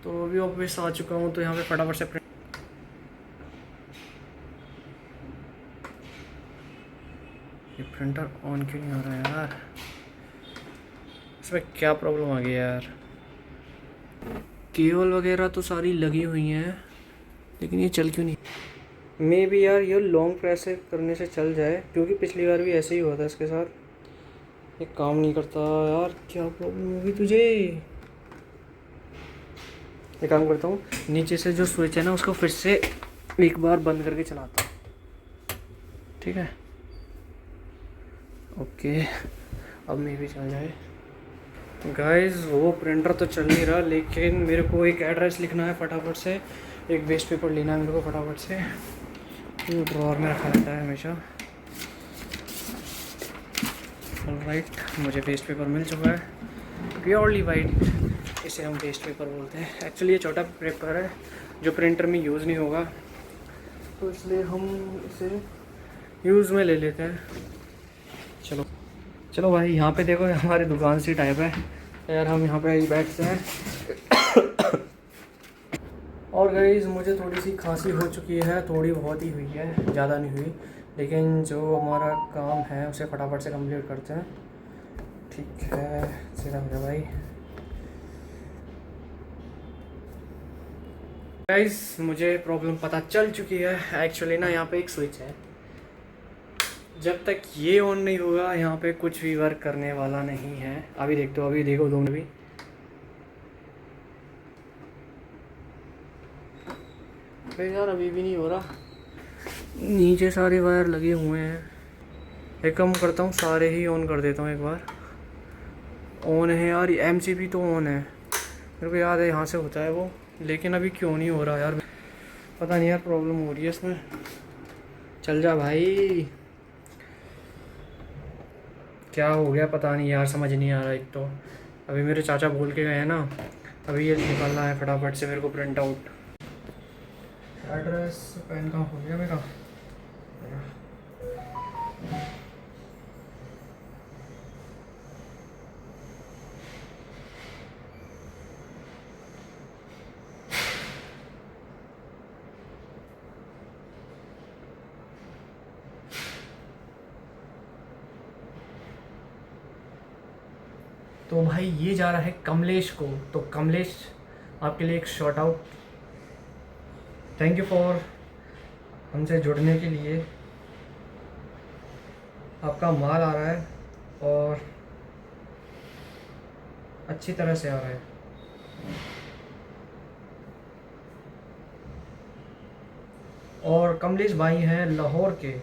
तो अभी ऑफिस आ चुका हूँ, तो यहाँ पे फटाफट से ये प्रिंटर ऑन क्यों नहीं हो रहा है यार, इसमें क्या प्रॉब्लम आ गई यार। केबल वगैरह तो सारी लगी हुई हैं, लेकिन ये चल क्यों नहीं। मे बी यार ये लॉन्ग प्रेस करने से चल जाए, क्योंकि पिछली बार भी ऐसे ही हुआ था इसके साथ। ये काम नहीं करता यार, क्या प्रॉब्लम होगी तुझे। एक काम करता हूँ, नीचे से जो स्विच है ना उसको फिर से एक बार बंद करके चलाता हूँ, ठीक है। ओके, अब मे भी चल जाए। गाइस वो प्रिंटर तो चल नहीं रहा, लेकिन मेरे को एक एड्रेस लिखना है फटाफट से, एक वेस्ट पेपर लेना है मेरे को फटाफट से, जो ड्रॉअर में रखा रहता है हमेशा। ऑलराइट, मुझे वेस्ट पेपर मिल चुका है, प्योरली वाइट, इसे हम वेस्ट पेपर बोलते हैं। एक्चुअली ये छोटा पेपर है जो प्रिंटर में यूज़ नहीं होगा, तो इसलिए हम इसे यूज़ में ले लेते हैं। चलो चलो भाई, यहाँ पे देखो हमारी दुकान सी टाइप है यार, हम यहाँ पे ही बैठते हैं। और गाइस मुझे थोड़ी सी खांसी हो चुकी है, थोड़ी बहुत ही हुई है, ज़्यादा नहीं हुई, लेकिन जो हमारा काम है उसे फटाफट से कंप्लीट करते हैं। ठीक है, सीधा हो गया भाई। गाइस मुझे प्रॉब्लम पता चल चुकी है। एक्चुअली ना यहाँ पे एक स्विच है, जब तक ये ऑन नहीं होगा यहाँ पे कुछ भी वर्क करने वाला नहीं है। अभी देखते हो, अभी देखो 2 मिनट भी, अरे यार अभी भी नहीं हो रहा। नीचे सारे वायर लगे हुए हैं। एक काम करता हूँ, सारे ही ऑन कर देता हूँ एक बार। ऑन है यार, एमसीबी तो ऑन है, मेरे को याद है यहाँ से होता है वो, लेकिन अभी क्यों नहीं हो रहा यार, पता नहीं यार, प्रॉब्लम हो रही है इसमें। चल जा भाई, क्या हो गया पता नहीं यार, समझ नहीं आ रहा। एक तो अभी मेरे चाचा बोल के गए हैं ना, अभी ये निकालना है फटाफट से मेरे को प्रिंट आउट। एड्रेस पेन कहाँ हो गया मेरा। तो भाई ये जा रहा है कमलेश को, तो कमलेश आपके लिए एक short out, thank you for हमसे जुड़ने के लिए। आपका माल आ रहा है और अच्छी तरह से आ रहा है। और कमलेश भाई हैं लाहौर के।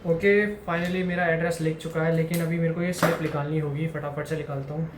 ओके, फाइनली मेरा एड्रेस लिख चुका है, लेकिन अभी मेरे को ये स्लिप निकालनी होगी, फटाफट से निकालता हूँ।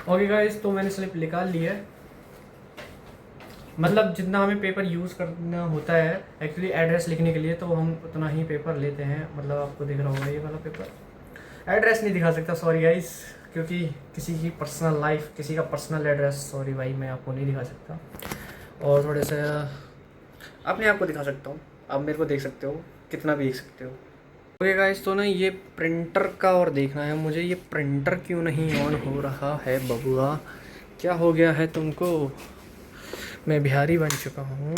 ओके गाइस, तो मैंने स्लिप निकाल ली है। मतलब जितना हमें पेपर यूज़ करना होता है एक्चुअली एड्रेस लिखने के लिए, तो हम उतना ही पेपर लेते हैं। मतलब आपको दिख रहा होगा ये वाला पेपर। एड्रेस नहीं दिखा सकता, सॉरी गाइस, क्योंकि किसी की पर्सनल लाइफ, किसी का पर्सनल एड्रेस, सॉरी भाई, मैं आपको नहीं दिखा सकता। और थोड़े से अपने आप को दिखा सकता हूँ, आप मेरे को देख सकते हो, कितना भी देख सकते हो। ओके गाइस, तो ना ये प्रिंटर का और देखना है मुझे, ये प्रिंटर क्यों नहीं ऑन हो रहा है बबुआ, क्या हो गया है तुमको? मैं बिहारी बन चुका हूँ।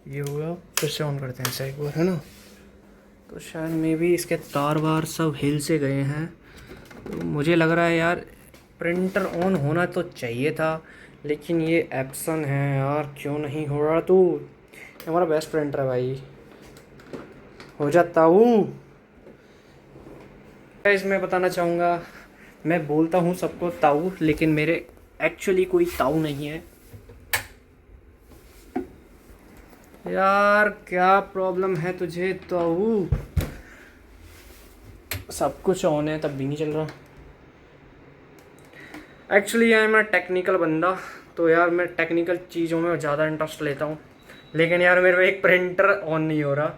ये होगा, फिर से ऑन करते हैं इसे एक बार, है ना? तो शायद मे भी इसके तार वार सब हिल से गए हैं। तो मुझे लग रहा है यार प्रिंटर ऑन होना तो चाहिए था, लेकिन ये एप्सन है यार, क्यों नहीं हो रहा? तू हमारा बेस्ट प्रिंटर है भाई, हो जाता हूँ। मैं बताना चाहूँगा, मैं बोलता हूँ सबको ताऊ, लेकिन मेरे एक्चुअली कोई ताऊ नहीं है यार। क्या प्रॉब्लम है तुझे ताऊ? सब कुछ ऑन है तब भी नहीं चल रहा। Actually I am a technical बंदा, तो यार मैं टेक्निकल चीज़ों में ज़्यादा इंटरेस्ट लेता हूँ। लेकिन यार मेरे को एक प्रिंटर ऑन नहीं हो रहा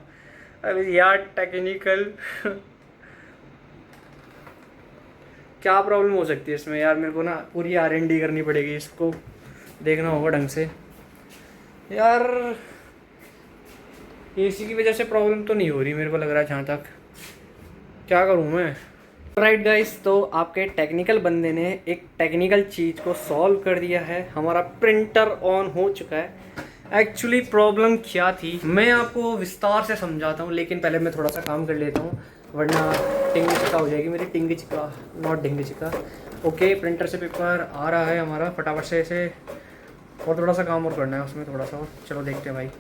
अभी यार, टेक्निकल क्या प्रॉब्लम हो सकती है इसमें यार? मेरे को ना पूरी R&D करनी पड़ेगी, इसको देखना होगा ढंग से यार। AC की वजह से प्रॉब्लम तो नहीं हो रही मेरे को लग रहा है, जहाँ तक क्या करूँ मैं। राइट गाइस, तो आपके टेक्निकल बंदे ने एक टेक्निकल चीज़ को सॉल्व कर दिया है, हमारा प्रिंटर ऑन हो चुका है। एक्चुअली प्रॉब्लम क्या थी मैं आपको विस्तार से समझाता हूँ, लेकिन पहले मैं थोड़ा सा काम कर लेता हूँ, वरना टिंग चिका हो जाएगी मेरी। टिंग चिका, नॉट डिंग चिका। ओके, प्रिंटर से पेपर आ रहा है हमारा, फटाफट से इसे, और थोड़ा सा काम और करना है उसमें, थोड़ा सा और। चलो देखते हैं भाई।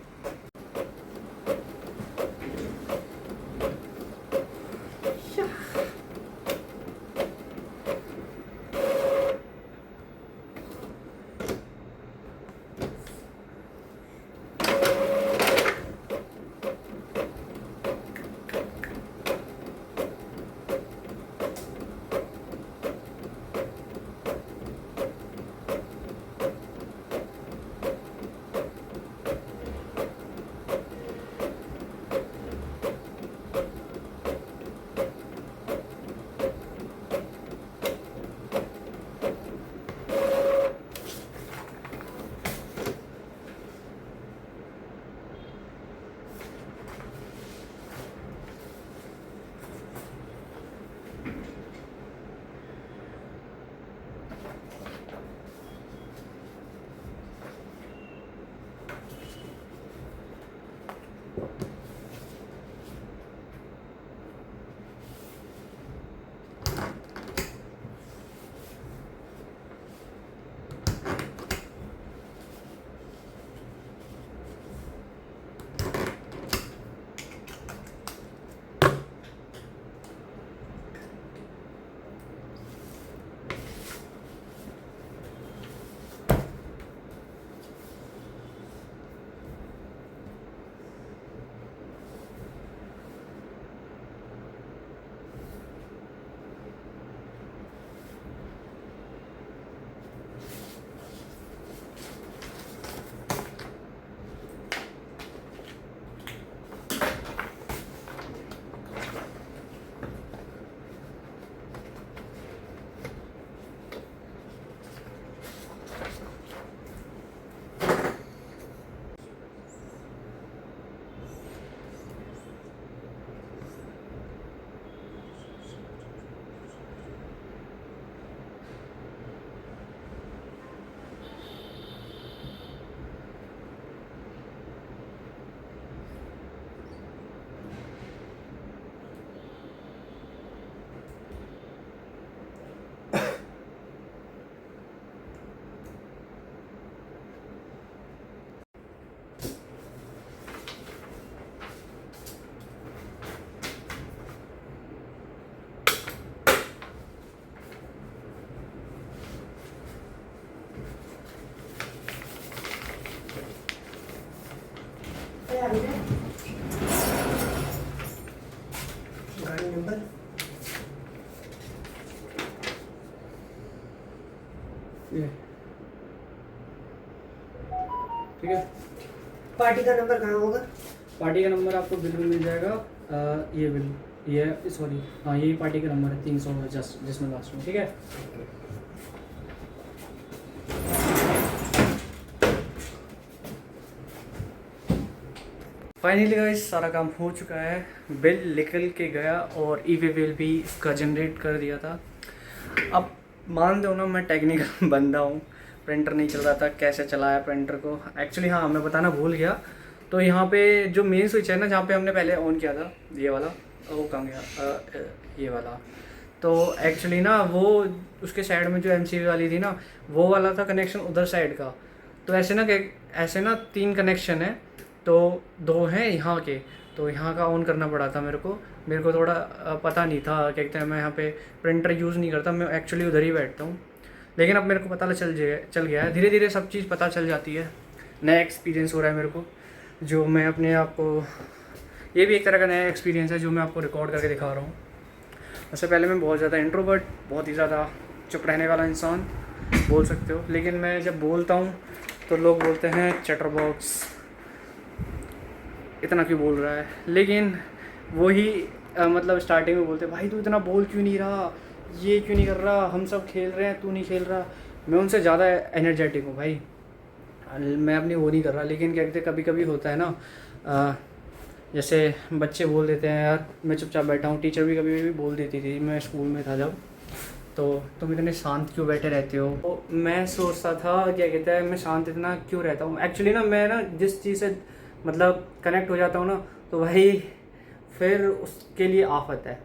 गाड़ी नंबर ये ठीक है। पार्टी का नंबर कहाँ होगा? पार्टी का नंबर आपको बिल में मिल जाएगा। ये बिल, ये सॉरी, हाँ यही पार्टी का नंबर है 310 जिसमें लास्ट में, ठीक है। फाइनली गाइस सारा काम हो चुका है, बिल निकल के गया और ई वे बिल भी इसका जनरेट कर दिया था। अब मान दो ना मैं टेक्निकल बंदा हूँ, प्रिंटर नहीं चल रहा था, कैसे चलाया प्रिंटर को। एक्चुअली हाँ मैं बताना भूल गया, तो यहाँ पे जो मेन स्विच है ना जहाँ पे हमने पहले ऑन किया था, ये वाला, वो कहाँ गया, ये वाला, तो एक्चुअली ना वो उसके साइड में जो MCB वाली थी ना वो वाला था कनेक्शन उधर साइड का। तो ऐसे ना 3 कनेक्शन है, तो 2 हैं यहाँ के, तो यहाँ का ऑन करना पड़ा था मेरे को थोड़ा पता नहीं था, क्या कहते हैं, मैं यहाँ पे प्रिंटर यूज़ नहीं करता, मैं एक्चुअली उधर ही बैठता हूँ। लेकिन अब मेरे को पता चल गया है, धीरे धीरे सब चीज़ पता चल जाती है। नया एक्सपीरियंस हो रहा है मेरे को, जो मैं अपने आप को, ये भी एक तरह का नया एक्सपीरियंस है जो मैं आपको रिकॉर्ड करके दिखा रहा हूँ। उससे पहले मैं बहुत ज़्यादा इंट्रोवर्ट, बहुत ही ज़्यादा चुप रहने वाला इंसान बोल सकते हो, लेकिन मैं जब बोलता हूँ तो लोग बोलते हैं चैटर बॉक्स, इतना क्यों बोल रहा है। लेकिन वही मतलब स्टार्टिंग में बोलते भाई तू इतना बोल क्यों नहीं रहा, ये क्यों नहीं कर रहा, हम सब खेल रहे हैं तू नहीं खेल रहा। मैं उनसे ज़्यादा एनर्जेटिक हूँ भाई, मैं अपनी वो नहीं कर रहा। लेकिन क्या कहते कभी कभी होता है ना, जैसे बच्चे बोल देते हैं यार मैं चुपचाप बैठा हूँ, टीचर भी कभी कभी बोल देती थी, मैं स्कूल में था जब, तो तुम इतने शांत क्यों बैठे रहते हो। तो मैं सोचता था क्या कहते हैं मैं शांत इतना क्यों रहता हूँ। एक्चुअली ना मैं ना जिस चीज़ से मतलब कनेक्ट हो जाता हूँ ना, तो भाई फिर उसके लिए आफत है।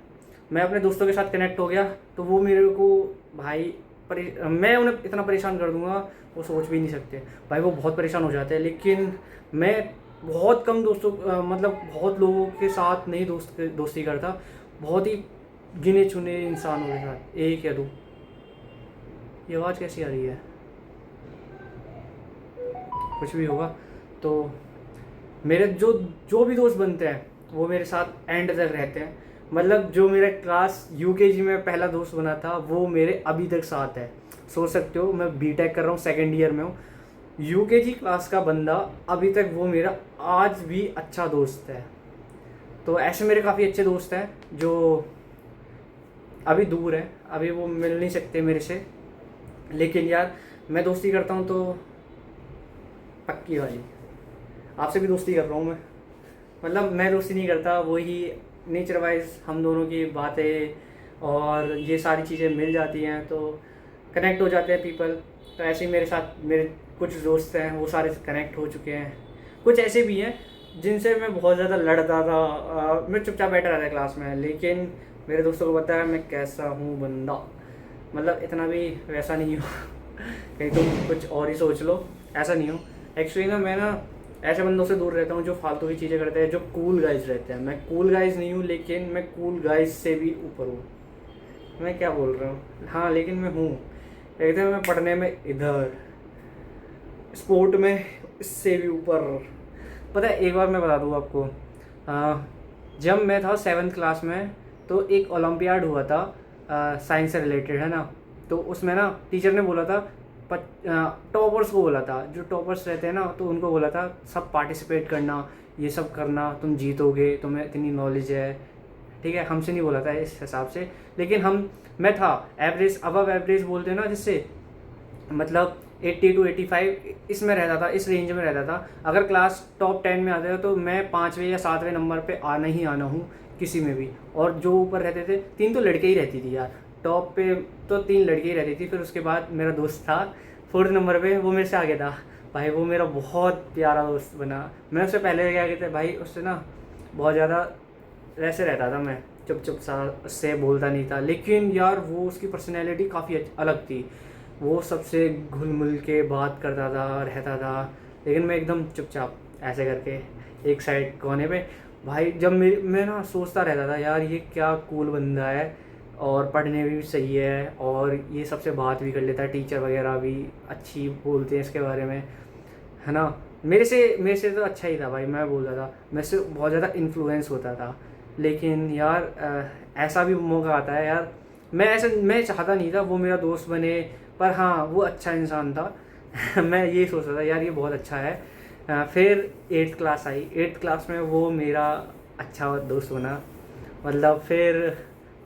मैं अपने दोस्तों के साथ कनेक्ट हो गया तो वो मेरे को भाई मैं उन्हें इतना परेशान कर दूंगा वो सोच भी नहीं सकते भाई, वो बहुत परेशान हो जाते हैं। लेकिन मैं बहुत कम दोस्तों मतलब बहुत लोगों के साथ नहीं दोस्ती करता, बहुत ही गिने चुने इंसानों के साथ, 1 या 2। ये आवाज़ कैसी आ रही है, कुछ भी होगा। तो मेरे जो भी दोस्त बनते हैं वो मेरे साथ एंड तक रहते हैं। मतलब जो मेरा क्लास UKG में पहला दोस्त बना था वो मेरे अभी तक साथ है। सोच सकते हो मैं बीटेक कर रहा हूँ, 2nd ईयर में हूँ, UKG क्लास का बंदा अभी तक वो मेरा आज भी अच्छा दोस्त है। तो ऐसे मेरे काफ़ी अच्छे दोस्त हैं जो अभी दूर हैं, अभी वो मिल नहीं सकते मेरे से, लेकिन यार मैं दोस्ती करता हूँ तो पक्की वाली। आपसे भी दोस्ती कर रहा हूँ मैं, मतलब मैं दोस्ती नहीं करता, वही नेचर वाइज हम दोनों की बातें और ये सारी चीज़ें मिल जाती हैं तो कनेक्ट हो जाते हैं पीपल। तो ऐसे ही मेरे साथ मेरे कुछ दोस्त हैं वो सारे कनेक्ट हो चुके हैं। कुछ ऐसे भी हैं जिनसे मैं बहुत ज़्यादा लड़ता था, मैं चुपचाप बैठा रहता क्लास में, लेकिन मेरे दोस्तों को पता है मैं कैसा हूँ बंदा, मतलब इतना भी वैसा नहीं हो कहीं तुम कुछ और ही सोच लो, ऐसा नहीं हो। एक्चुअली ना मैं ना ऐसे बंदों से दूर रहता हूँ जो फालतू की चीज़ें करते हैं, जो कूल गाइज रहते हैं। मैं कूल गाइज नहीं हूँ, लेकिन मैं कूल गाइज से भी ऊपर हूँ। मैं क्या बोल रहा हूँ, हाँ लेकिन मैं हूँ। कहते हैं मैं पढ़ने में इधर, स्पोर्ट में इससे भी ऊपर। पता है एक बार मैं बता दूँ आपको, जब मैं था 7th क्लास में तो एक ओलंपियाड हुआ था साइंस से रिलेटेड, है ना। तो उसमें ना टीचर ने बोला था टॉपर्स को बोला था, जो टॉपर्स रहते हैं ना तो उनको बोला था सब पार्टिसिपेट करना, ये सब करना, तुम जीतोगे, तुम्हें इतनी नॉलेज है, ठीक है। हमसे नहीं बोला था इस हिसाब से, लेकिन मैं था एवरेज, अबव एवरेज बोलते हैं ना, जिससे मतलब 80 to 85 इसमें रहता था, इस रेंज में रहता था। अगर क्लास टॉप 10 में आता है तो मैं 5वें या 7वें नंबर पे आना ही आना हूँ किसी में भी। और जो ऊपर रहते थे 3 तो लड़के ही रहती थी यार, टॉप पे तो 3 लड़की रहती थी। फिर उसके बाद मेरा दोस्त था 4th नंबर पे, वो मेरे से आगे था भाई, वो मेरा बहुत प्यारा दोस्त बना। मैं उससे पहले क्या कहते भाई, उससे ना बहुत ज़्यादा वैसे रहता था, मैं चुप सा उससे बोलता नहीं था। लेकिन यार वो उसकी पर्सनैलिटी काफ़ी अलग थी, वो सबसे घुल मिल के बात करता था, रहता था। लेकिन मैं एकदम चुपचाप ऐसे करके एक साइड कोने पे भाई। जब मैं ना सोचता रहता था यार ये क्या कूल बंदा है, और पढ़ने में भी सही है, और ये सबसे बात भी कर लेता है, टीचर वगैरह भी अच्छी बोलते हैं इसके बारे में, है ना। मेरे से तो अच्छा ही था भाई, मैं बोलता था, मेरे से बहुत ज़्यादा इन्फ्लुएंस होता था। लेकिन यार ऐसा भी मौका आता है यार, मैं चाहता नहीं था वो मेरा दोस्त बने, पर हाँ वो अच्छा इंसान था। मैं ये सोच रहा था यार ये बहुत अच्छा है। फिर 8th क्लास आई, 8th क्लास में वो मेरा अच्छा दोस्त बना। मतलब फिर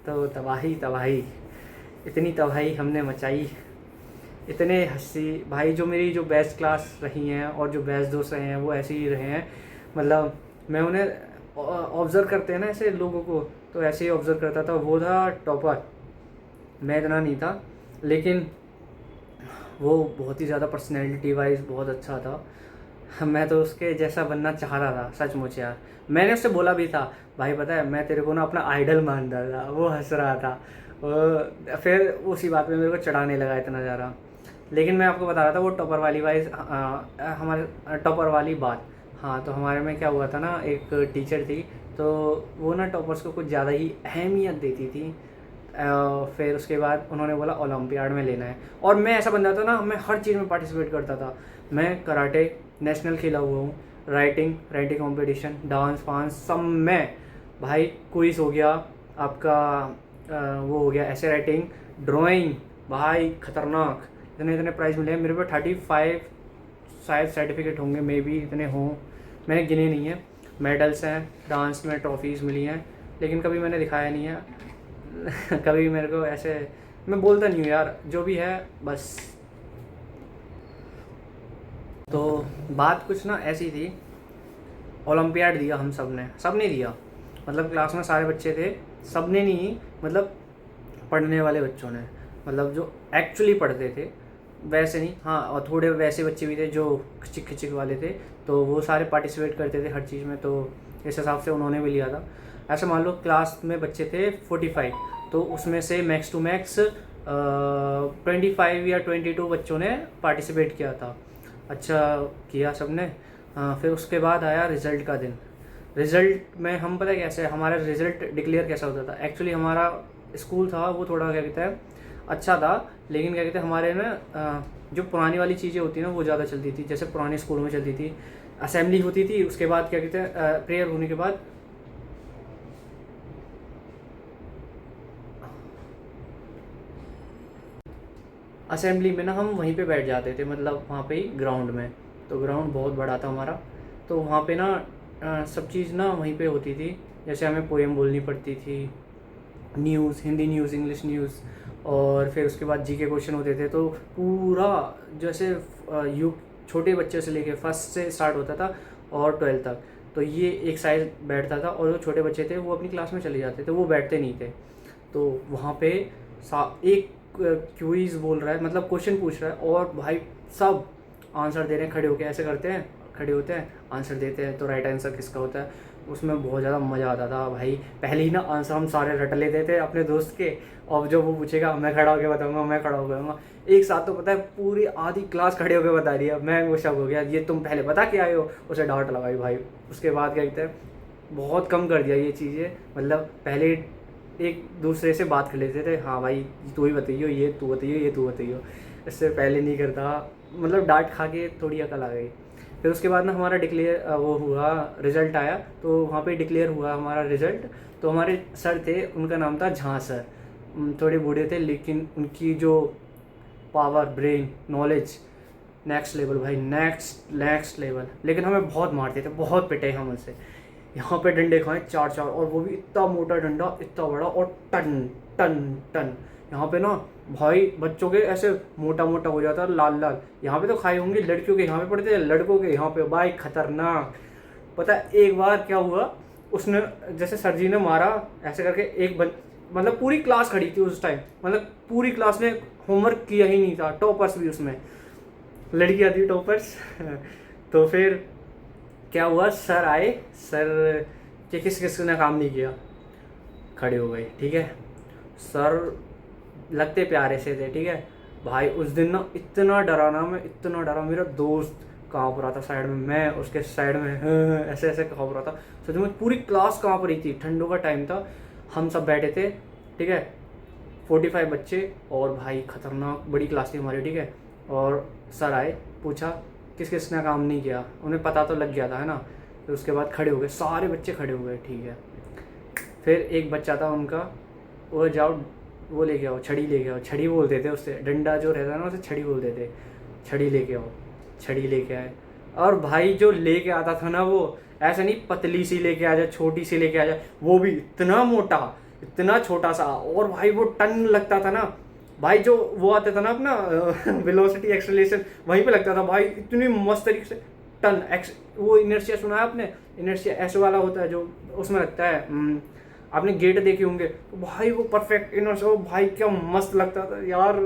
तो तबाही तबाही, इतनी तबाही हमने मचाई, इतने हंसी भाई। जो मेरी जो बेस्ट क्लास रही हैं और जो बेस्ट दोस्त रहे हैं वो ऐसे ही रहे हैं। मतलब मैं उन्हें ऑब्ज़र्व करते हैं ना ऐसे लोगों को, तो ऐसे ही ऑब्ज़र्व करता था। वो था टॉपर, मैं इतना नहीं था, लेकिन वो बहुत ही ज़्यादा पर्सनैलिटी वाइज बहुत अच्छा था। मैं तो उसके जैसा बनना चाह रहा था सचमुच यार। मैंने उससे बोला भी था भाई पता है मैं तेरे को ना अपना आइडल मानता था। वो हंस रहा था। फिर उसी बात में मेरे को चढ़ाने लगा इतना ज़्यादा। लेकिन मैं आपको बता रहा था वो टॉपर वाली वाइज, हमारे टॉपर वाली बात। हाँ तो हमारे में क्या हुआ था ना, एक टीचर थी तो वो ना टॉपर्स को कुछ ज़्यादा ही अहमियत देती थी। फिर उसके बाद उन्होंने बोला ओलंपियाड में लेना है, और मैं ऐसा बंदा था ना, मैं हर चीज़ में पार्टिसिपेट करता था। मैं कराटे नेशनल खेला हुआ हूँ, राइटिंग कंपटीशन, डांस वांस सब में भाई। क्विज हो गया आपका, वो हो गया ऐसे राइटिंग, ड्राइंग, भाई खतरनाक। इतने इतने प्राइज़ मिले हैं मेरे पे, 35 शायद सर्टिफिकेट होंगे, मे बी इतने हों, मैंने गिने नहीं है। मेडल्स हैं, डांस में ट्रॉफीज़ मिली हैं, लेकिन कभी मैंने दिखाया नहीं है। कभी मेरे को ऐसे, मैं बोलता नहीं हूँ यार, जो भी है बस। तो बात कुछ ना ऐसी थी, ओलंपियाड दिया हम सब ने दिया। मतलब क्लास में सारे बच्चे थे, सब ने नहीं, मतलब पढ़ने वाले बच्चों ने, मतलब जो एक्चुअली पढ़ते थे वैसे नहीं। हाँ और थोड़े वैसे बच्चे भी थे जो खिचिक खिचिक वाले थे, तो वो सारे पार्टिसिपेट करते थे हर चीज़ में, तो इस हिसाब से उन्होंने भी लिया था। ऐसे मान लो क्लास में बच्चे थे 45, तो उसमें से मैक्स टू मैक्स 25 या 22 बच्चों ने पार्टिसिपेट किया था। अच्छा किया सब ने। फिर उसके बाद आया रिज़ल्ट का दिन। रिज़ल्ट में हम पता है कैसे, हमारा रिज़ल्ट डिक्लेयर कैसा होता था। एक्चुअली हमारा स्कूल था वो थोड़ा क्या कहते हैं अच्छा था, लेकिन क्या कहते हैं हमारे ना जो पुरानी वाली चीज़ें होती हैं ना वो ज़्यादा चलती थी। जैसे पुराने स्कूलों में चलती थी, असेंबली होती थी, उसके बाद क्या कहते हैं प्रेयर होने के बाद असेंबली में ना हम वहीं पे बैठ जाते थे, मतलब वहाँ पे ही ग्राउंड में। तो ग्राउंड बहुत बड़ा था हमारा, तो वहाँ पे ना सब चीज़ ना वहीं पे होती थी। जैसे हमें पोएम बोलनी पड़ती थी, news, Hindi news, English news, और फिर उसके बाद जीके क्वेश्चन होते थे। तो पूरा जैसे यू छोटे बच्चे से लेके फर्स्ट से स्टार्ट होता था और 12th तक, तो ये एक साइड बैठता था, और जो छोटे बच्चे थे वो अपनी क्लास में चले जाते थे, वो बैठते नहीं थे। तो वहाँ पे एक क्विज बोल रहा है, मतलब क्वेश्चन पूछ रहा है, और भाई सब आंसर दे रहे हैं, खड़े होके ऐसे करते हैं, खड़े होते हैं आंसर देते हैं, तो राइट आंसर किसका होता है। उसमें बहुत ज़्यादा मज़ा आता था भाई। पहले ही ना आंसर हम सारे रट लेते थे अपने दोस्त के, और जो वो पूछेगा मैं खड़ा होकर बताऊंगा, मैं खड़ा होकर बताऊंगा। एक साथ तो पता है पूरी आधी क्लास खड़े होकर बता रही है। मैं वो शक हो गया, ये तुम पहले बता के आए हो, उसे डांट लगाई भाई। उसके बाद क्या कहते हैं बहुत कम कर दिया ये चीज़ें, मतलब पहले एक दूसरे से बात कर लेते थे, हाँ भाई तू ही बताइयो, ये तू बताइयो, ये तू बताइयो। इससे पहले नहीं करता, मतलब डांट खा के थोड़ी अकल आ गई। फिर उसके बाद ना हमारा डिक्लेयर वो हुआ, रिज़ल्ट आया, तो वहाँ पे डिक्लेयर हुआ हमारा रिज़ल्ट। तो हमारे सर थे, उनका नाम था झां सर। थोड़े बूढ़े थे, लेकिन उनकी जो power, brain, knowledge next level भाई, नेक्स्ट लेवल। लेकिन हमें बहुत मारते थे, बहुत पिटे हम उनसे। यहाँ पे डंडे खाए 4-4, और वो भी इतना मोटा डंडा, इतना बड़ा, और टन टन टन। यहाँ पे ना भाई बच्चों के ऐसे मोटा मोटा हो जाता, लाल लाल। यहाँ पे तो खाए होंगे, लड़कियों के यहाँ पे पड़ते थे, लड़कों के यहाँ पे भाई खतरनाक। पता है एक बार क्या हुआ, उसने जैसे सर जी ने मारा ऐसे करके, मतलब पूरी क्लास खड़ी थी उस टाइम, मतलब पूरी क्लास ने होमवर्क किया ही नहीं था, टॉपर्स भी उसमें लड़कियाँ थी टॉपर्स। तो फिर क्या हुआ, सर आए, सर कि किस ने काम नहीं किया, खड़े हो गए, ठीक है। सर लगते प्यारे से थे, ठीक है भाई। उस दिन ना इतना डरा ना, मैं इतना डरा, मेरा दोस्त काँप रहा था साइड में, मैं उसके साइड में ऐसे ऐसे काँप रहा था। सच में पूरी क्लास काँप रही थी, ठंडों का टाइम था, हम सब बैठे थे, ठीक है, 45 बच्चे, और भाई खतरनाक बड़ी क्लास थी हमारी, ठीक है। और सर आए, पूछा किसने काम नहीं किया, उन्हें पता तो लग गया था, है ना। फिर उसके बाद खड़े हो गए, सारे बच्चे खड़े हो गए, ठीक है। फिर एक बच्चा था उनका, वो जाओ वो लेके आओ, छड़ी लेके आओ, छड़ी बोलते थे उससे, डंडा जो रहता है ना उसे छड़ी बोलते थे, छड़ी लेके आओ, छड़ी लेके आए। और भाई जो लेके आता था ना वो ऐसा नहीं पतली सी लेके आ जाए, छोटी सी लेके आ जाए, वो भी इतना मोटा, इतना छोटा सा, और भाई वो टन लगता था ना भाई। जो वो आता था ना अपना वेलोसिटी एक्सेलरेशन वहीं पे लगता था भाई, इतनी मस्त तरीके से टन एक्स। वो इनर्शिया सुना है आपने, इनर्शिया ऐसे वाला होता है जो उसमें लगता है, आपने गेट देखे होंगे, तो भाई वो परफेक्ट इनर्शिया, भाई क्या मस्त लगता था यार।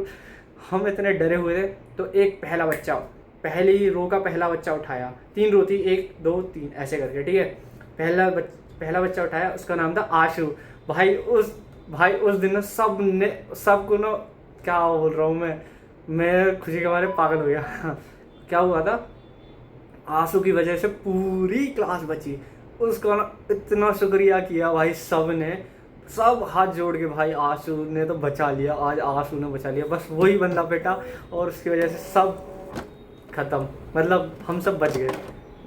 हम इतने डरे हुए थे। तो एक पहला बच्चा, पहली रो का पहला बच्चा उठाया, 3 रो थी, 1 2 3 ऐसे करके, ठीक है। पहला बच्चा उठाया, उसका नाम था आशु। भाई उस दिन ना सबको ना, क्या बोल रहा हूँ मैं खुशी के मारे पागल हो गया। क्या हुआ था, आंसू की वजह से पूरी क्लास बची। उसका ना इतना शुक्रिया किया भाई सब ने, सब हाथ जोड़ के, भाई आंसू ने तो बचा लिया, आज आंसू ने बचा लिया, बस वही बंदा बेटा, और उसकी वजह से सब खत्म, मतलब हम सब बच गए।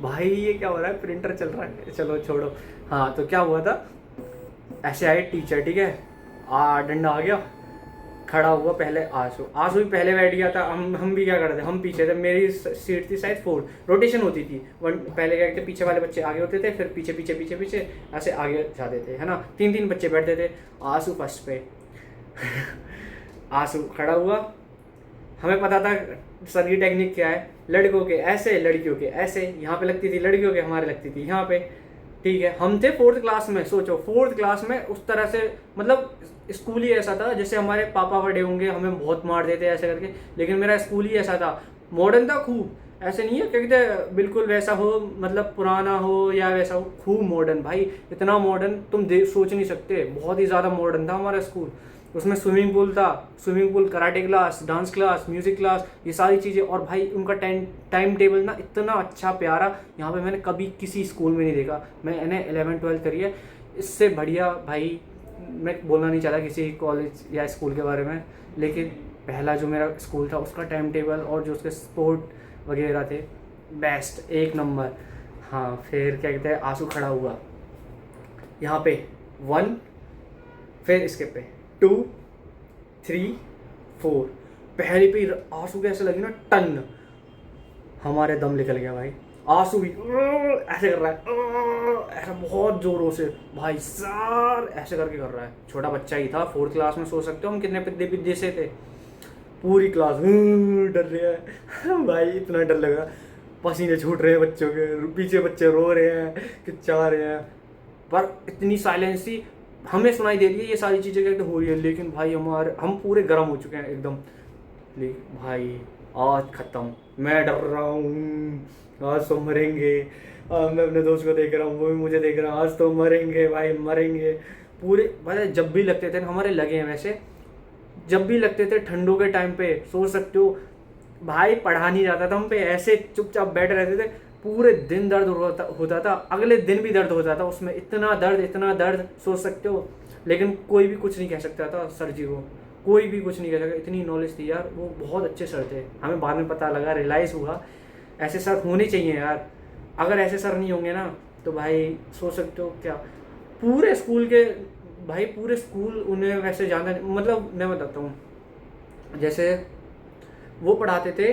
भाई ये क्या हो रहा है, प्रिंटर चल रहा है, चलो छोड़ो। हाँ तो क्या हुआ था, ऐसे आए टीचर, ठीक है, डंडा आ गया, खड़ा हुआ पहले आंसू भी पहले बैठ गया था। हम भी क्या करते थे, हम पीछे थे, मेरी सीट थी शायद 4, रोटेशन होती थी, पहले क्या करते, पीछे वाले बच्चे आगे होते थे, फिर पीछे पीछे पीछे पीछे ऐसे आगे जाते थे, है ना। 3 बच्चे बैठते थे, आंसू फर्स्ट पे। आंसू खड़ा हुआ, हमें पता था सर की टेक्निक क्या है, लड़कों के ऐसे, लड़कियों के ऐसे, यहाँ पे लगती थी लड़कियों के, हमारे लगती थी यहाँ पे, ठीक है। हम थे 4th क्लास में, सोचो 4th क्लास में उस तरह से, मतलब स्कूल ही ऐसा था जैसे हमारे पापा बड़े होंगे हमें बहुत मार देते ऐसे करके, लेकिन मेरा स्कूल ही ऐसा था, मॉडर्न था खूब, ऐसे नहीं है क्या कहते बिल्कुल वैसा हो, मतलब पुराना हो या वैसा हो, खूब मॉडर्न भाई, इतना मॉडर्न तुम सोच नहीं सकते, बहुत ही ज़्यादा मॉडर्न था हमारा स्कूल। उसमें स्विमिंग पूल था, swimming pool, karate class, dance class, music class, ये सारी चीज़ें। और भाई उनका टाइम टेबल ना इतना अच्छा प्यारा, यहाँ पे मैंने कभी किसी स्कूल में नहीं देखा। मैंने 11th 12th करी है, इससे बढ़िया भाई मैं बोलना नहीं चाहता किसी कॉलेज या स्कूल के बारे में, लेकिन पहला जो मेरा स्कूल था उसका टाइम टेबल और जो उसके स्पोर्ट वगैरह थे, बेस्ट, 1 नंबर। हाँ फिर क्या कहते हैं, आंसू खड़ा हुआ यहाँ पे 1, फिर इसके पे 2 3 4, पहले पे आंसू कैसे लगी ना टन, हमारे दम निकल गया भाई। आंसू भी ऐसे कर रहा है, ऐसा बहुत जोरों से, भाई सर ऐसे करके कर रहा है। छोटा बच्चा ही था, 4th क्लास में, सोच सकते हो हम कितने पिद्दे से थे। पूरी क्लास डर रही है भाई, इतना डर लगा, पसीने छूट रहे हैं बच्चों के, पीछे बच्चे रो रहे हैं, किच्चा रहे हैं, पर इतनी साइलेंस थी, हमें सुनाई दे रही है ये सारी चीज़ें कैसे हो रही है, लेकिन भाई हम पूरे गर्म हो चुके हैं एकदम। लेकिन भाई आज ख़त्म, मैं डर रहा हूँ, आज तो मरेंगे। मैं अपने दोस्त को देख रहा हूँ, वो भी मुझे देख रहा है, आज तो मरेंगे भाई, मरेंगे पूरे। भाई जब भी लगते थे हमारे लगे हैं वैसे, जब भी लगते थे ठंडों के टाइम पे, सोच सकते हो भाई पढ़ा नहीं जाता था हम पे, ऐसे चुपचाप बैठे रहते थे, पूरे दिन दर्द होता था, अगले दिन भी दर्द होता था, उसमें इतना दर्द सोच सकते हो। लेकिन कोई भी कुछ नहीं कह सकता था सर जी को, कोई भी कुछ नहीं कह सकता, इतनी नॉलेज थी यार, वो बहुत अच्छे सर थे। हमें बाद में पता लगा, रियलाइज़ हुआ ऐसे सर होने चाहिए यार, अगर ऐसे सर नहीं होंगे ना तो भाई सोच सकते हो क्या पूरे स्कूल के, भाई पूरे स्कूल उन्हें वैसे जाना, मतलब मैं बताता हूँ, जैसे वो पढ़ाते थे,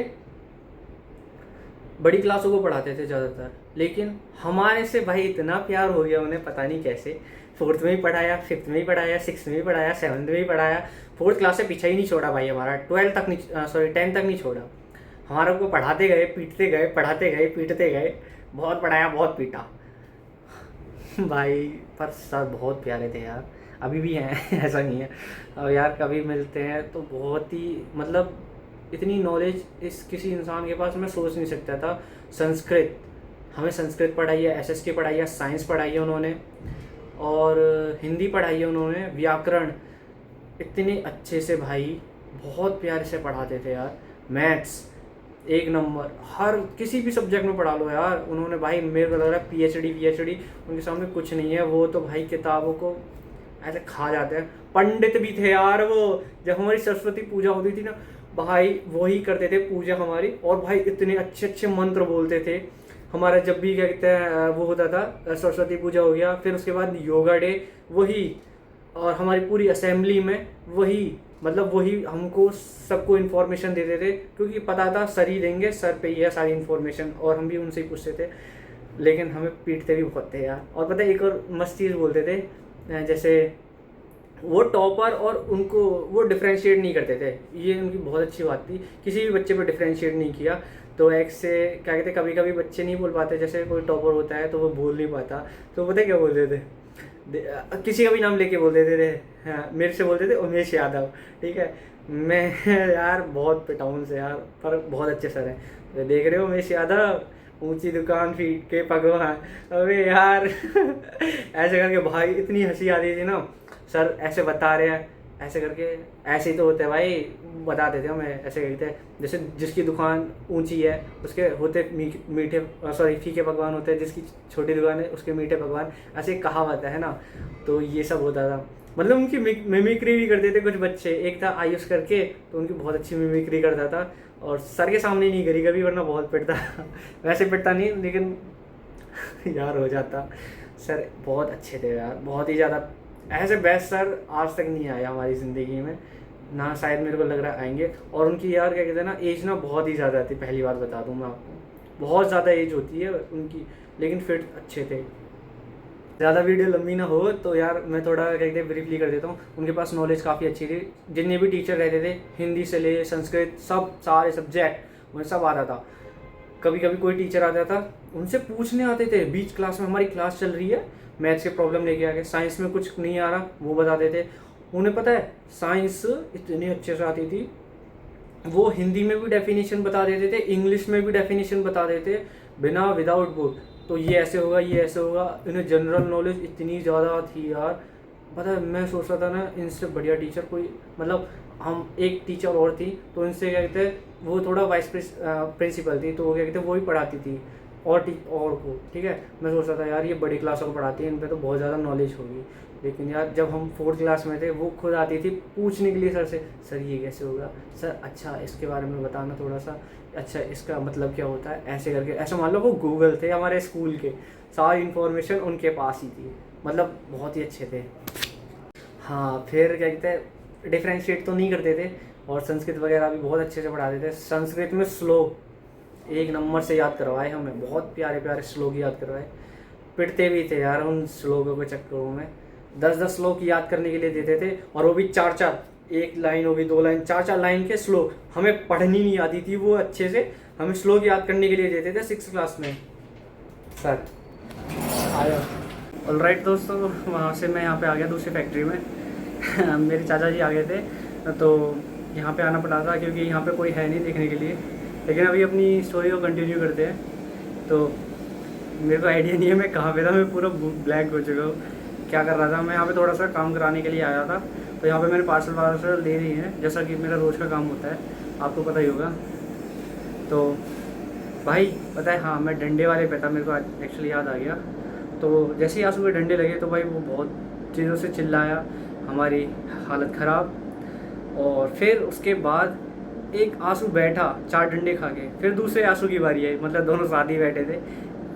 बड़ी क्लासों को पढ़ाते थे ज़्यादातर, लेकिन हमारे से भाई इतना प्यार हो गया उन्हें, पता नहीं कैसे। 4th में ही पढ़ाया, 5th में ही पढ़ाया, 6th में ही पढ़ाया, 7th में ही पढ़ाया, 4th क्लास से पीछे ही नहीं छोड़ा भाई हमारा, 12th तक नहीं, सॉरी 10th तक नहीं छोड़ा हमारा को। पढ़ाते गए, पीटते गए, पढ़ाते गए, पीटते गए, बहुत पढ़ाया, बहुत पीटा भाई। पर सर बहुत प्यारे थे यार, अभी भी हैं ऐसा नहीं है। और यार कभी मिलते हैं तो बहुत ही, मतलब इतनी नॉलेज इस किसी इंसान के पास मैं सोच नहीं सकता था। संस्कृत, हमें संस्कृत पढ़ाई है, एसएस की पढ़ाई है, साइंस पढ़ाई है उन्होंने, और हिंदी पढ़ाई है उन्होंने, व्याकरण इतने अच्छे से भाई, बहुत प्यारे से पढ़ाते थे यार। मैथ्स 1 नंबर, हर किसी भी सब्जेक्ट में पढ़ा लो यार उन्होंने भाई, मेरे को लग रहा है पीएचडी उनके सामने कुछ नहीं है, वो तो भाई किताबों को ऐसे खा जाते हैं। पंडित भी थे यार वो, जब हमारी सरस्वती पूजा होती थी ना भाई, वही करते थे पूजा हमारी, और भाई इतने अच्छे अच्छे मंत्र बोलते थे। हमारा जब भी क्या कहते हैं वो होता था, सरस्वती पूजा हो गया, फिर उसके बाद योगा डे, वही और हमारी पूरी असेंबली में वही हमको सबको इन्फॉर्मेशन देते थे, क्योंकि पता था सर ही देंगे, सर पे ही है सारी इन्फॉर्मेशन, और हम भी उनसे ही पूछते थे। लेकिन हमें पीटते भी बहुत थे यार। और पता है एक और मस्त चीज़ बोलते थे, जैसे वो टॉपर और उनको वो डिफ्रेंशिएट नहीं करते थे, ये उनकी बहुत अच्छी बात थी, किसी भी बच्चे पर डिफ्रेंशिएट नहीं किया। तो एक से क्या कहते, कभी कभी बच्चे नहीं बोल पाते, जैसे कोई टॉपर होता है तो वो बोल नहीं पाता, तो पता है क्या बोलते थे, किसी का भी नाम लेके बोल देते थे। हाँ, मेरे से बोलते थे उमेश यादव, ठीक है। मैं यार बहुत पिटा हूं उनसे यार, पर बहुत अच्छे सर हैं। देख रहे हो उमेश यादव, ऊंची दुकान फीट के पकवान, अबे यार ऐसे करके भाई इतनी हंसी आती थी ना। सर ऐसे बता रहे हैं, ऐसे करके, ऐसे ही तो होते हैं भाई, बताते थे हमें, ऐसे कहते हैं जैसे जिसकी दुकान ऊंची है उसके होते मीठे फीके पकवान होते हैं, जिसकी छोटी दुकान है उसके मीठे पकवान, ऐसे कहावत है ना। तो ये सब होता था, मतलब उनकी मिमिक्री भी करते थे कुछ बच्चे। एक था आयुष करके, तो उनकी बहुत अच्छी मिमिक्री करता था, और सर के सामने नहीं करी कभी, वरना बहुत पिटता वैसे पिटता नहीं, लेकिन यार हो जाता। सर बहुत अच्छे थे यार, बहुत ही ज़्यादा। ऐसे बेस्ट सर आज तक नहीं आया हमारी ज़िंदगी में ना, शायद मेरे को लग रहा है आएंगे। और उनकी यार क्या कहते हैं ना, एज ना बहुत ही ज़्यादा थी, पहली बार बता दूँ मैं आपको, बहुत ज़्यादा एज होती है उनकी, लेकिन फिट अच्छे थे। ज़्यादा वीडियो लंबी ना हो तो यार मैं थोड़ा क्या कहते हैं ब्रीफली कर देता हूँ। उनके पास नॉलेज काफ़ी अच्छी थी, जितने भी टीचर रहते थे, हिंदी से ले संस्कृत, सब सारे सब्जेक्ट उन्हें सब आता था। कभी कभी कोई टीचर आता था, उनसे पूछने आते थे बीच क्लास में, हमारी क्लास चल रही है, मैथ्स के प्रॉब्लम लेके आ गए, साइंस में कुछ नहीं आ रहा वो बताते थे। उन्हें पता है साइंस इतनी अच्छे से आती थी, वो हिंदी में भी डेफिनेशन बता देते थे, इंग्लिश में भी डेफिनेशन बता देते बिना विदाउट बुक। तो ये ऐसे होगा, ये ऐसे होगा, इन्हें जनरल नॉलेज इतनी ज़्यादा थी यार। पता है मैं सोच रहा था ना, इनसे बढ़िया टीचर कोई, मतलब हम एक टीचर और थी, तो इनसे क्या कहते हैं, वो थोड़ा वाइस प्रिंसिपल थी, तो वो क्या कहते हैं वो ही पढ़ाती थी और को, ठीक है। मैं सोच रहा था यार ये बड़ी क्लासों को पढ़ाती है, इन पर तो बहुत ज़्यादा नॉलेज होगी। लेकिन यार जब हम 4th क्लास में थे, वो खुद आती थी पूछने के लिए सर से, सर ये कैसे होगा, सर अच्छा इसके बारे में बताना थोड़ा सा, अच्छा इसका मतलब क्या होता है, ऐसे करके। ऐसा मान लो वो गूगल थे हमारे स्कूल के, सारी इन्फॉर्मेशन उनके पास ही थी, मतलब बहुत ही अच्छे थे। हाँ फिर क्या कहते हैं, डिफ्रेंशिएट तो नहीं करते थे, और संस्कृत वगैरह भी बहुत अच्छे से पढ़ाते थे। संस्कृत में श्लोक 1 नंबर से याद करवाए हमें, बहुत प्यारे प्यारे श्लोक याद करवाए। पिटते भी थे यार उन श्लोकों के चक्करों में, 10-10 श्लोक याद करने के लिए देते थे, और वो भी 4-4, 1 लाइन होगी 2 लाइन, 4-4 लाइन के श्लोक। हमें पढ़नी नहीं आती थी वो अच्छे से, हमें श्लोक याद करने के लिए देते थे 6th क्लास में सर। आया ऑलराइट दोस्तों, वहाँ से मैं यहाँ पे आ गया दूसरी फैक्ट्री में मेरे चाचा जी आ गए थे, तो यहाँ पे आना पड़ा था क्योंकि यहाँ पे कोई है नहीं देखने के लिए। लेकिन अभी अपनी स्टोरी को कंटिन्यू करते हैं। तो मेरे को आइडिया नहीं है मैं कहाँ पे था, मैं पूरा ब्लैक हो चुका हूँ, क्या कर रहा था। मैं यहाँ पे थोड़ा सा काम कराने के लिए आया था, तो यहाँ पे मैंने पार्सल ले रही हैं, जैसा कि मेरा रोज़ का काम होता है, आपको पता ही होगा। तो भाई पता है, हाँ मैं डंडे वाले पे था, मेरे को एक्चुअली याद आ गया। तो जैसे ही आंसू के डंडे लगे तो भाई वो बहुत चीज़ों से चिल्लाया, हमारी हालत ख़राब। और फिर उसके बाद एक आंसू बैठा 4 डंडे खा के, फिर दूसरे आंसू की बारी आई, मतलब दोनों साथ ही बैठे थे।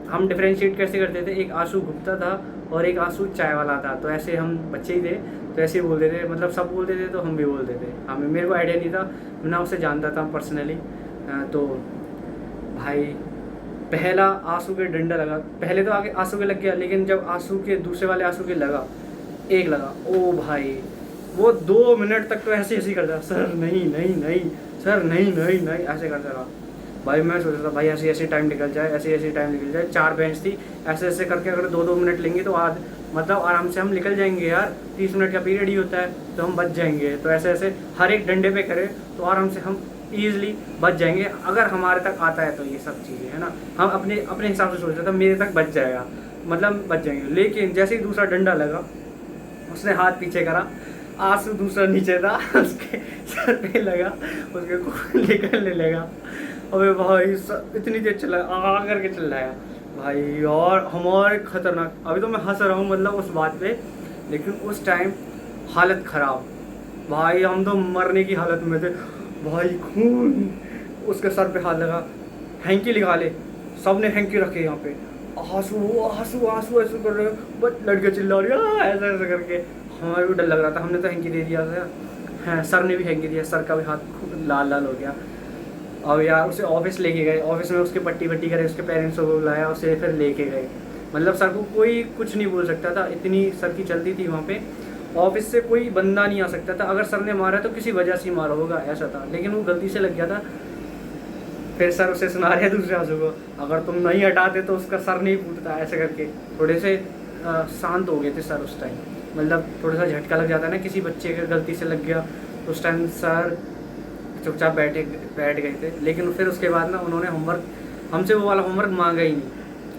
हम डिफ्रेंशिएट कैसे करते थे, एक आंसू गुप्ता था और एक आंसू चाय वाला था, तो ऐसे हम बच्चे ही थे तो ऐसे ही बोलते थे, मतलब सब बोलते थे तो हम भी बोलते थे। हमें मेरे को आइडिया नहीं था, मैं उसे जानता था पर्सनली। तो भाई पहला आंसू के डंडा लगा, पहले तो आगे आंसू के लग गया, लेकिन जब आंसू के दूसरे वाले आंसू के लगा, एक लगा, ओ भाई वो 2 मिनट तक तो ऐसे ऐसे ही करता, सर नहीं नहीं नहीं, सर नहीं नहीं नहीं, ऐसे करता रहा। भाई मैं सोच रहा था भाई ऐसे ऐसे टाइम निकल जाए, ऐसे ऐसे टाइम निकल जाए। 4 बेंच थी, ऐसे ऐसे करके अगर 2-2 मिनट लेंगे तो आज मतलब आराम से हम निकल जाएंगे यार, 30 मिनट का पीरियड ही होता है, तो हम बच जाएंगे। तो ऐसे ऐसे हर एक डंडे पे करें तो आराम से हम ईजिली बच जाएंगे, अगर हमारे तक आता है तो ये सब चीज़ें है ना। हम अपने अपने हिसाब से सोच रहे थे मेरे तक बच जाएगा, मतलब बच जाएंगे। लेकिन जैसे ही दूसरा डंडा लगा, उसने हाथ पीछे करा, आंसू दूसरा नीचे था, उसके सर पे लगा, उसके को निकलने लगा। अबे भाई इतनी देर चला आ करके चिल्लाया भाई, और हमारे खतरनाक। अभी तो मैं हंस रहा हूँ मतलब उस बात पे, लेकिन उस टाइम हालत ख़राब भाई, हम तो मरने की हालत में थे भाई। खून, उसके सर पे हाथ लगा, हैंकी लगा ले, सब ने हैंकी रखे यहाँ पे, आंसू आंसू आंसू ऐसे कर रहे हो, बट लड़के चिल्ला रहे ऐसे ऐसे करके, हमें भी डर लग रहा था, हमने तो हैंकी दे दिया था। हाँ, सर ने भी हैंकी दिया, सर का भी हाथ खूब लाल लाल हो गया। अब यार उसे ऑफिस लेके गए, ऑफिस में उसके पट्टी वट्टी करे, उसके पेरेंट्स को बुलाया, उसे फिर लेके गए। मतलब सर को कोई कुछ नहीं बोल सकता था, इतनी सर की चलती थी वहाँ पे। ऑफिस से कोई बंदा नहीं आ सकता था, अगर सर ने मारा तो किसी वजह से ही मारा होगा, ऐसा था। लेकिन वो गलती से लग गया था। फिर सर उसे सुना रहे दूसरे आंसू को, अगर तुम नहीं हटाते तो उसका सर नहीं फूटता, ऐसे करके। थोड़े से शांत हो गए थे सर उस टाइम। मतलब थोड़ा सा झटका लग जाता है ना, किसी बच्चे के गलती से लग गया, उस टाइम सर चुपचाप बैठ गए थे। लेकिन फिर उसके बाद ना उन्होंने होमवर्क हमसे वो वाला होमवर्क मांगा ही नहीं,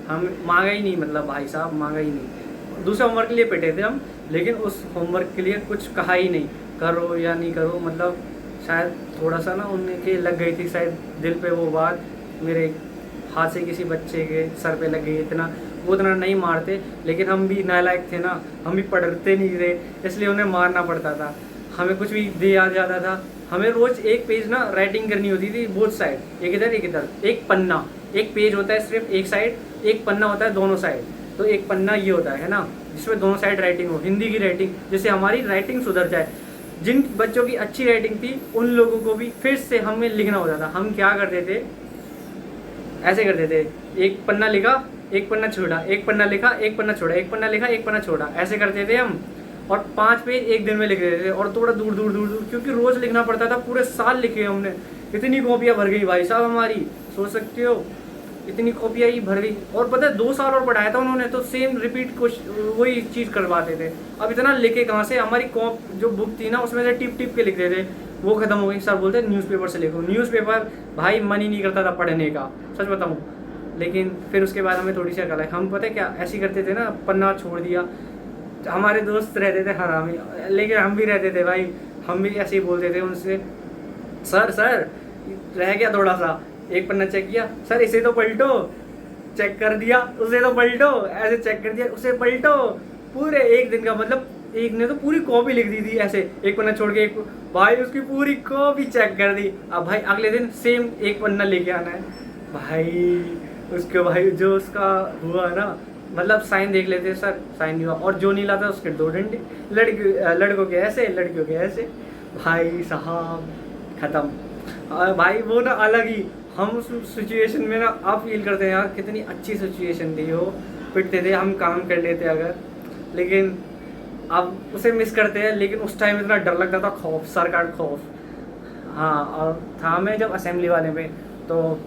हम मांगा ही नहीं, मतलब भाई साहब मांगा ही नहीं। दूसरे होमवर्क के लिए पिटे थे हम, लेकिन उस होमवर्क के लिए कुछ कहा ही नहीं, करो या नहीं करो। मतलब शायद थोड़ा सा ना उनके लग गई थी शायद दिल पे वो बात, मेरे हाथ से किसी बच्चे के सर पे लग गई। इतना वो उतना नहीं मारते, लेकिन हम भी नालायक थे ना, हम भी पढ़ते नहीं थे, इसलिए उन्हें मारना पड़ता था। हमें कुछ भी दे याद जाता था, हमें रोज एक पेज ना राइटिंग करनी होती थी, बोथ साइड, एक इधर एक इधर। एक पन्ना, एक पेज होता है सिर्फ एक साइड, एक पन्ना होता है दोनों साइड। तो एक पन्ना ये होता है ना, जिसमें दोनों साइड राइटिंग हो, हिंदी की राइटिंग, जिससे हमारी राइटिंग सुधर जाए। जिन बच्चों की अच्छी राइटिंग थी उन लोगों को भी फिर से हमें लिखना होता था। हम क्या करते थे, ऐसे करते थे, एक पन्ना लिखा, एक पन्ना छोड़ा, एक पन्ना लिखा, एक पन्ना छोड़ा, एक पन्ना लिखा, एक पन्ना छोड़ा, ऐसे करते थे हम। और 5 पेज एक दिन में लिख देते थे, और थोड़ा दूर दूर दूर दूर, क्योंकि रोज लिखना पड़ता था। पूरे साल लिखे हमने, इतनी कॉपियाँ भर गई भाई साहब हमारी, सोच सकते हो, इतनी कॉपियाँ ही भर गई। और पता है 2 साल और पढ़ाया था उन्होंने, तो सेम रिपीट वही चीज़ करवाते थे। अब इतना लिखे कहाँ से, हमारी कॉप जो बुक थी ना उसमें से टिप टिप के लिखते थे, वो खत्म हो गई। सर बोलते न्यूज़पेपर से लिखो, न्यूज़पेपर भाई मन ही नहीं करता था पढ़ने का, सच बताऊँ। लेकिन फिर उसके बाद हमें थोड़ी सी अकल है, हम पता है क्या ऐसी करते थे ना, पन्ना छोड़ दिया। हमारे दोस्त रहते थे हरामी, लेकिन हम भी रहते थे भाई, हम भी ऐसे ही बोलते थे उनसे, सर सर रह गया थोड़ा सा, एक पन्ना चेक किया, सर इसे तो पलटो, चेक कर दिया, उसे तो पलटो, ऐसे चेक कर दिया, उसे पलटो। पूरे एक दिन का, मतलब एक ने तो पूरी कॉपी लिख दी थी ऐसे, एक पन्ना छोड़ के, एक भाई उसकी पूरी कॉपी चेक कर दी। अब भाई अगले दिन सेम एक पन्ना लेके आना है भाई। उसके भाई जो उसका हुआ ना, मतलब साइन देख लेते सर, साइन नहीं हुआ, और जो नहीं लाता उसके 2 डंडे, लड़कों के ऐसे, लड़कियों के ऐसे। भाई साहब खत्म। भाई वो ना अलग ही, हम उस सिचुएशन में ना आप फील करते हैं यार कितनी अच्छी सिचुएशन थी वो। पिटते थे हम, काम कर लेते अगर, लेकिन अब उसे मिस करते हैं। लेकिन उस टाइम इतना डर लगता था, खौफ, सर का खौफ। हाँ, और था मैं जब असेंबली वाले में, तो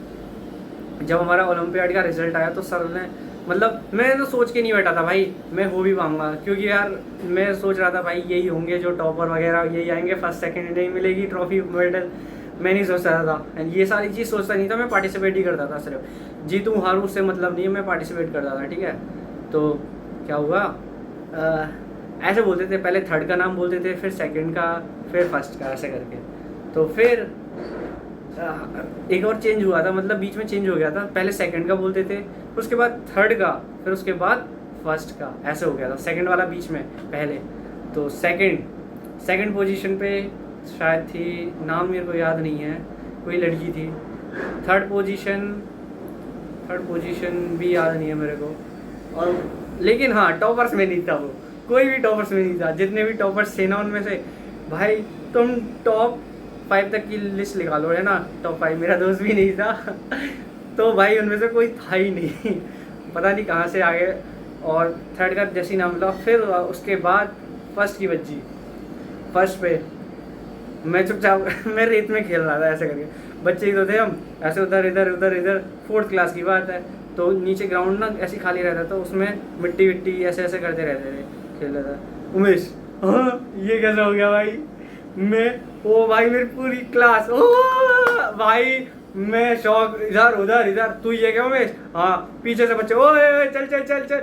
जब हमारा ओलंपियाड का रिजल्ट आया तो सर ने, मतलब मैं तो सोच के नहीं बैठा था भाई मैं हो भी पाऊंगा, क्योंकि यार मैं सोच रहा था भाई यही होंगे जो टॉपर वगैरह, यही आएंगे, फर्स्ट सेकंड नहीं मिलेगी ट्रॉफी मेडल। मैं नहीं सोच रहा था, एंड ये सारी चीज़ सोचता नहीं था, मैं पार्टिसिपेट ही करता था। सिर्फ जीतूँ हारूँ उससे मतलब नहीं है, मैं पार्टिसिपेट करता था, ठीक है। तो क्या हुआ, ऐसे बोलते थे, पहले थर्ड का नाम बोलते थे, फिर सेकंड का, फिर फर्स्ट का, ऐसे करके। तो फिर एक और चेंज हुआ था, मतलब बीच में चेंज हो गया था, पहले सेकंड का बोलते थे, उसके बाद थर्ड का, फिर उसके बाद फर्स्ट का, ऐसे हो गया था। सेकंड वाला बीच में पहले, तो सेकंड पोजीशन पे शायद थी, नाम मेरे को याद नहीं है, कोई लड़की थी। थर्ड पोजीशन भी याद नहीं है मेरे को। और लेकिन हाँ, टॉपर्स में नहीं था वो, कोई भी टॉपर्स में नहीं था। जितने भी टॉपर्स थे ना उनमें से, भाई तुम टॉप 5 तक की लिस्ट निकालो, है ना, टॉप 5, मेरा दोस्त भी नहीं था तो भाई उनमें से कोई था ही नहीं पता नहीं कहाँ से आ गए। और थर्ड का जैसी नाम मिला, फिर उसके बाद फर्स्ट की बच्ची, फर्स्ट पे मैं चुपचाप मैं रेत में खेल रहा था ऐसे करके, बच्चे ही तो थे हम, ऐसे उधर इधर 4th क्लास की बात है। तो नीचे ग्राउंड ना ऐसे खाली रहता था, उसमें मिट्टी विट्टी ऐसे ऐसे करते रहते थे, खेल रहा था। उमेश, हाँ ये कैसा हो गया भाई, मैं ओ भाई मेरी पूरी क्लास, ओ भाई मैं शौक, इधर तू ये क्या उमेश, हाँ पीछे से बच्चे, ओ चल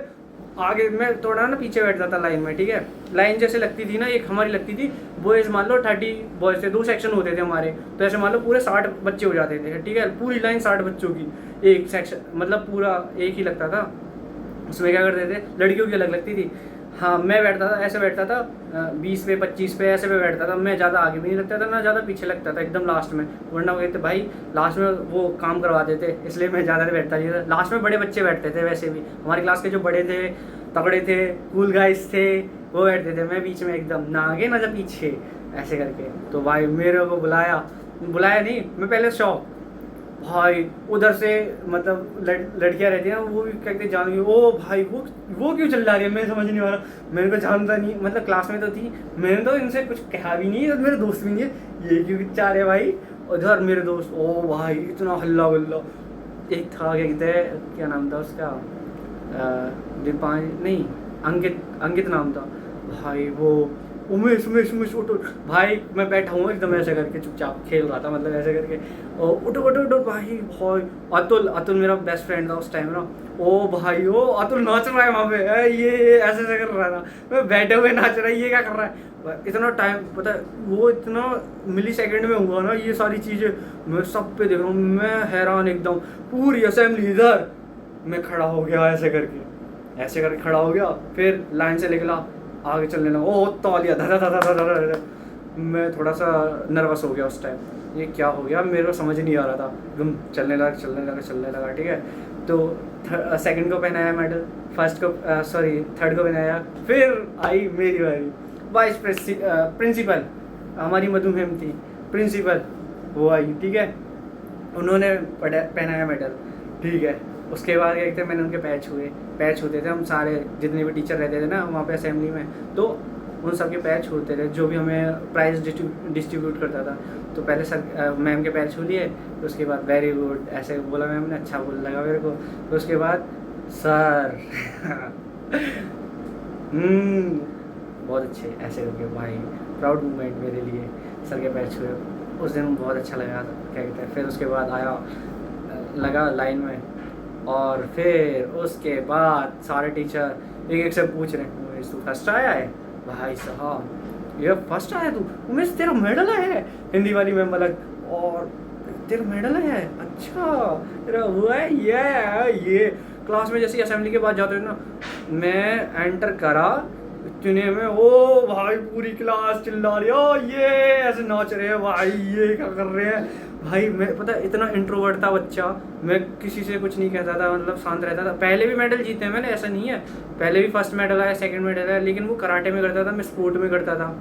आगे। मैं थोड़ा ना पीछे बैठता था लाइन में, ठीक है। लाइन जैसे लगती थी ना, एक हमारी लगती थी, बॉयज़ मान लो 30 बॉयज़ थे, 2 सेक्शन होते थे हमारे, तो ऐसे मान लो पूरे 60 बच्चे हो जाते थे, ठीक है। पूरी लाइन 60 बच्चों की, एक सेक्शन, मतलब पूरा एक ही लगता था। उसमें क्या करते थे, लड़कियों की अलग लगती थी। हाँ, मैं बैठता था, ऐसे बैठता था 20 पे 25 पे ऐसे पे बैठता था। मैं ज़्यादा आगे भी नहीं लगता था, ना ज़्यादा पीछे लगता था, एकदम लास्ट में। वरना वो कहते भाई लास्ट में वो काम करवाते थे, इसलिए मैं ज़्यादा बैठता नहीं था। लास्ट में बड़े बच्चे बैठते थे, वैसे भी हमारी क्लास के जो बड़े थे, तगड़े थे, कूल गाइस थे, वो बैठते थे, मैं बीच में एकदम ना आगे ना पीछे ऐसे करके। तो भाई मेरे को बुलाया नहीं, मैं पहले शौक भाई उधर से मतलब लड़कियां रहती हैं ना, वो भी कहते जान गई, ओ भाई वो क्यों चिल्ला रही है, मैं समझ नहीं आ रहा, मेरे को जानता नहीं, मतलब क्लास में तो थी, मैंने तो इनसे कुछ कहा भी नहीं, मेरे दोस्त भी नहीं है, ये क्यों चाह रहे भाई। उधर मेरे दोस्त, ओ भाई इतना हल्ला गुल्ला। एक था क्या कहते हैं, क्या नाम था उसका, नहीं अंकित नाम था भाई। वो उमेश उमेश उमेश उठो भाई, मैं बैठा हूँ एकदम ऐसे करके चुपचाप खेल रहा था, मतलब ऐसे करके, उठो उठो उठो भाई। अतुल मेरा बेस्ट फ्रेंड था उस टाइम ना, ओ भाई ओ अतुल नाच रहा है वहाँ पे, ये ऐसे ऐसे कर रहा था, मैं बैठे हुए नाच रहा है, ये क्या कर रहा है। इतना टाइम पता है, वो इतना मिली सेकेंड में हुआ ना ये सारी चीज़ें, मैं सब पे देख रहा हूँ, मैं हैरान एकदम। पूरी असेंबली इधर, मैं खड़ा हो गया ऐसे करके खड़ा हो गया, फिर लाइन से निकला, आगे चलने लगा, ओ तौलिया धर। मैं थोड़ा सा नर्वस हो गया उस टाइम, ये क्या हो गया मेरे को समझ नहीं आ रहा था, एकदम चलने लगा ठीक है। तो सेकंड को पहनाया मेडल, थर्ड को पहनाया, फिर आई मेरी बारी। वाइस प्रिंसिपल हमारी मधु मैम थी, प्रिंसिपल वो आई, ठीक है, उन्होंने पहनाया मेडल, ठीक है। उसके बाद क्या कहते हैं, मैंने उनके पैच छूते थे, हम सारे जितने भी टीचर रहते थे ना वहाँ पे असेंबली में, तो उन सब के पैर छूते थे, जो भी हमें प्राइज़ डिस्ट्रीब्यूट करता था। तो पहले सर मैम के पैर छू लिए, तो उसके बाद वेरी गुड ऐसे बोला मैम ने, अच्छा बोल लगा मेरे को। तो उसके बाद सर बहुत अच्छे ऐसे करके भाई, प्राउड मोमेंट मेरे लिए, सर के पैर छुए उस दिन बहुत अच्छा लगा, क्या कहते हैं। फिर उसके बाद आया लगा लाइन में, और फिर उसके बाद सारे टीचर एक से पूछ रहे हैं, उमेश तू फर्स्ट आया है? भाई साहब ये फर्स्ट आया तू? उमेश तेरा मेडल है? हिंदी वाली मैम अलग, और तेरा मेडल है, अच्छा तेरा हुआ है ये। क्लास में जैसे असेंबली के बाद जाते हैं ना, मैं एंटर करा इतने में, ओ भाई पूरी क्लास चिल्ला रही है, ये ऐसे नाच रहे हैं भाई, ये क्या कर रहे हैं भाई। मैं पता है इतना इंट्रोवर्ट था बच्चा, मैं किसी से कुछ नहीं कहता था, मतलब शांत रहता था। पहले भी मेडल जीते हैं मैंने, ऐसा नहीं है, पहले भी फर्स्ट मेडल आया, सेकंड मेडल आया, लेकिन वो कराटे में करता था, मैं स्पोर्ट में करता था।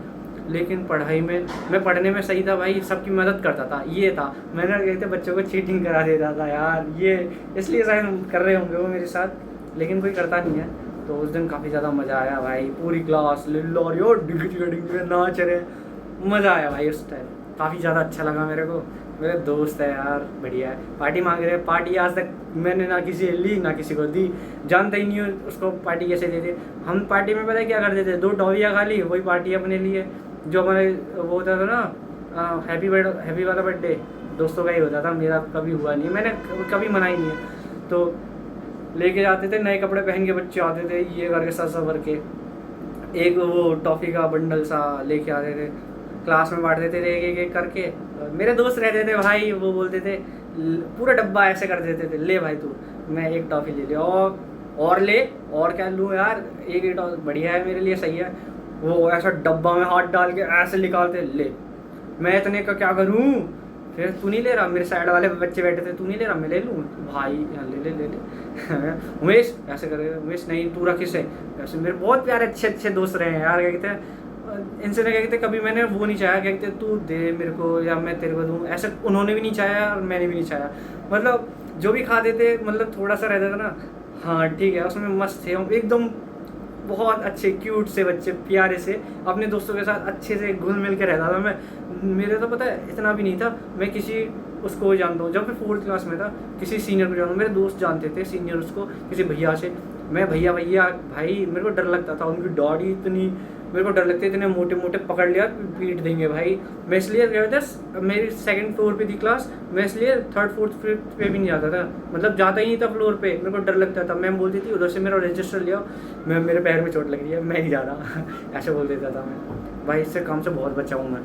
लेकिन पढ़ाई में मैं पढ़ने में सही था भाई, सबकी मदद करता था, ये था। मैंने कहते बच्चों को चीटिंग करा देता था यार, ये इसलिए शायद कर रहे होंगे वो मेरे साथ, लेकिन कोई करता नहीं है। तो उस दिन काफ़ी ज़्यादा मज़ा आया भाई, पूरी क्लास लिल्लो डिंग नाच रहे, मज़ा आया भाई उस टाइम, काफ़ी ज़्यादा अच्छा लगा मेरे को। मेरे दोस्त है यार, बढ़िया है। पार्टी मांग रहे हैं, पार्टी आज तक मैंने ना किसी ली ना किसी को दी, जानते ही नहीं हो उसको पार्टी कैसे देते। हम पार्टी में पता है क्या करते थे, 2 टॉफियाँ खा ली, वही पार्टी अपने लिए। जो हमारे वो होता था ना हैप्पी वाला बर्थडे दोस्तों का ही होता था, मेरा कभी हुआ नहीं, मैंने कभी मनाई नहीं है। तो लेके जाते थे, नए कपड़े पहन के बच्चे आते थे, ये करके सर भर के एक वो टॉफ़ी का बंडल सा लेके आते थे, क्लास में बांट देते थे एक करके। मेरे दोस्त रहते थे भाई, वो बोलते थे पूरा डब्बा ऐसे कर देते थे, ले भाई तू, मैं एक टॉफ़ी ले लिया, और ले, और क्या लूँ यार, एक टॉफ़ी बढ़िया है मेरे लिए, सही है। वो ऐसा डब्बा में हाथ डाल के ऐसे निकालते, ले मैं इतने का क्या करूँ, फिर तू नहीं ले रहा, मेरे साइड वाले बच्चे बैठे थे, तू नहीं ले रहा, मैं ले लूँ भाई, ले उमेश ऐसे करे, उमेश नहीं तू रख इसे ऐसे। मेरे बहुत प्यारे अच्छे दोस्त रहे हैं यार, क्या कहते हैं, इनसे ना क्या कहते कभी मैंने वो नहीं चाहा, क्या कहते तू दे मेरे को या मैं तेरे को दूँ, ऐसे उन्होंने भी नहीं चाहा और मैंने भी नहीं चाहा। मतलब जो भी खाते थे, मतलब थोड़ा सा रहता था ना, हाँ ठीक है, उसमें मस्त थे हम एकदम, बहुत अच्छे क्यूट से बच्चे, प्यारे से, अपने दोस्तों के साथ अच्छे से घुल मिल के रहता था मैं। मेरे तो पता है इतना भी नहीं था, मैं किसी उसको जानता हूँ, जब मैं 4th क्लास में था किसी सीनियर को जानता हूँ, मेरे दोस्त जानते थे सीनियर उसको, किसी भैया से, मैं भैया भाई, मेरे को डर लगता था, उनकी दाढ़ी इतनी, मेरे को डर लगता है, इतने मोटे मोटे पकड़ लिया पीट देंगे भाई। मैं इसलिए क्या कहते हैं, मेरी 2nd फ्लोर पे थी क्लास, मैं इसलिए 3rd 4th पे भी नहीं जाता था, मतलब जाता ही नहीं था फ्लोर पे, मेरे को डर लगता था। मैम बोलती थी उधर से मेरा रजिस्टर लिया, मेरे पैर में चोट लग रही है, मैं नहीं जा रहा ऐसे बोल देता था मैं भाई, इससे काम से बहुत बचा हूँ मैं।